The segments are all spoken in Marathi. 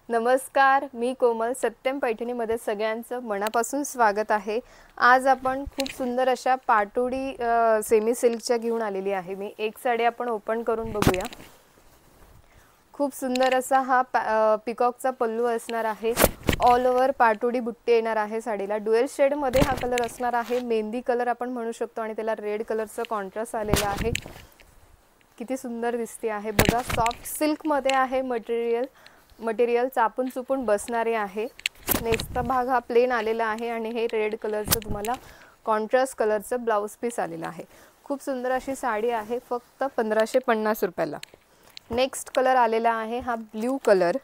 नमस्कार, मी कोमल. सत्यम पैठणीमध्ये सगळ्यांचं मनापासून स्वागत आहे. आज आपण खूप सुंदर अशा पाटोडी सेमी सिल्कच्या घेऊन आलेली आहे. मी एक साडी आपण ओपन करून बघूया. खूप सुंदर असा हा पिकॉकचा पल्लू असणार आहे. ऑल ओव्हर पाटोडी बुट्टी येणार आहे साडीला. ड्युएल शेड मध्ये हा कलर असणार आहे. मेहंदी कलर आपण म्हणू शकतो आणि त्याला रेड कलरचा कॉन्ट्रास्ट आलेला आहे. किती सुंदर दिसते आहे बघा. सॉफ्ट सिल्क मध्ये आहे मटेरियल चापून चुपून बसणारे आहे. नेक्स्टचा भाग हा प्लेन आलेला आहे आणि हे रेड कलरचं तुम्हाला कॉन्ट्रास्ट कलरचं ब्लाउज पीस आलेला आहे. खूप सुंदर अशी साडी आहे. फक्त 1550 रुपयाला. नेक्स्ट कलर आलेला आहे हा blue colour,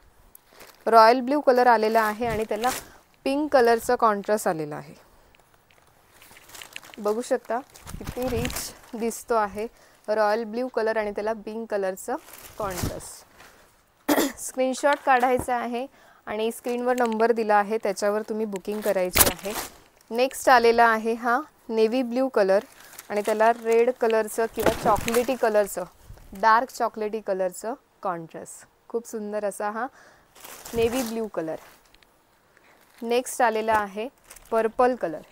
royal blue colour आलेला आहे आणि त्याला पिंक कलरचा कॉन्ट्रास्ट आलेला आहे. बघू शकता किती रिच दिसतो आहे. रॉयल ब्ल्यू कलर आणि त्याला पिंक कलरचा कॉन्ट्रास्ट. स्क्रीनशॉट काढायचा आहे आणि स्क्रीनवर नंबर दिला आहे, त्याच्यावर तुम्ही बुकिंग करायची आहे. नेक्स्ट आलेला आहे हा नेव्ही ब्ल्यू कलर आणि त्याला रेड कलरचं किंवा चॉकलेटी कलरचं, डार्क चॉकलेटी कलरचं कॉन्ट्रास्ट. खूप सुंदर असा हा नेव्ही ब्ल्यू कलर. नेक्स्ट आलेला आहे purple colour,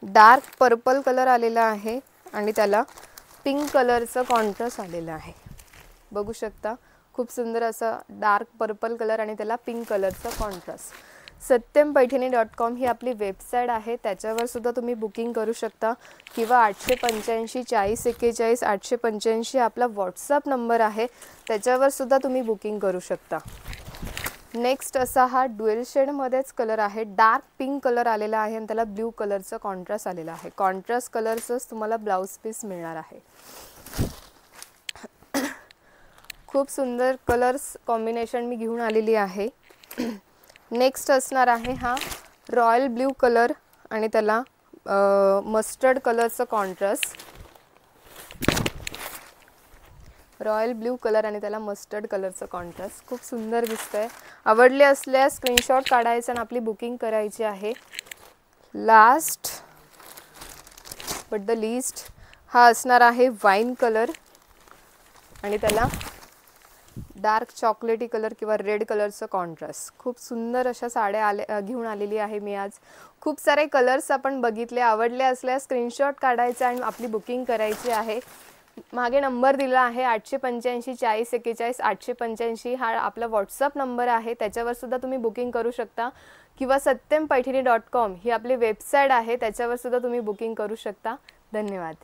dark purple colour आलेला आहे आणि त्याला पिंक कलरचं कॉन्ट्रास्ट आलेलं आहे. बघू शकता खूप सुंदर असा डार्क पर्पल कलर आणि त्याला पिंक कलरचा कॉन्ट्रास्ट. satyampaithani.com ही आपली वेबसाईट आहे, त्याच्यावर सुद्धा तुम्ही बुकिंग करू शकता किंवा 885 40 41 885 आपला व्हॉट्सअप नंबर आहे, त्याच्यावर सुद्धा तुम्ही बुकिंग करू शकता. नेक्स्ट असा हा ड्युएल शेडमध्येच कलर आहे. डार्क पिंक कलर आलेला आहे आणि त्याला ब्ल्यू कलरचा कॉन्ट्रास्ट आलेला आहे. कॉन्ट्रास्ट कलरचंच तुम्हाला ब्लाउज पीस मिळणार आहे. खूप सुंदर कलर्स कॉम्बिनेशन मी घेऊन आलेली आहे. नेक्स्ट असणार आहे हा रॉयल ब्ल्यू कलर आणि त्याला मस्टर्ड कलरचं कॉन्ट्रास्ट. रॉयल ब्ल्यू कलर आणि त्याला मस्टर्ड कलरचं कॉन्ट्रास्ट. खूप सुंदर दिसतंय. आवडले असल्यास स्क्रीनशॉट काढायचा आणि आपली बुकिंग करायची आहे. लास्ट बट द लीस्ट हा असणार आहे वाईन कलर आणि त्याला डार्क चॉकलेटी कलर किंवा रेड कलरचं कॉन्ट्रास्ट. खूप सुंदर अशा साड्या घेऊन आलेली आहे मी आज. खूप सारे कलर्स आपण बघितले. आवडले असल्यास स्क्रीनशॉट काढायचा आणि आपली बुकिंग करायची आहे. मागे नंबर दिला आहे 885 40 41 885 हा आपला व्हॉट्सअप नंबर आहे, त्याच्यावर सुद्धा तुम्ही बुकिंग करू शकता किंवा satyampaithani.com ही आपली वेबसाईट आहे, त्याच्यावर सुद्धा तुम्ही बुकिंग करू शकता. धन्यवाद.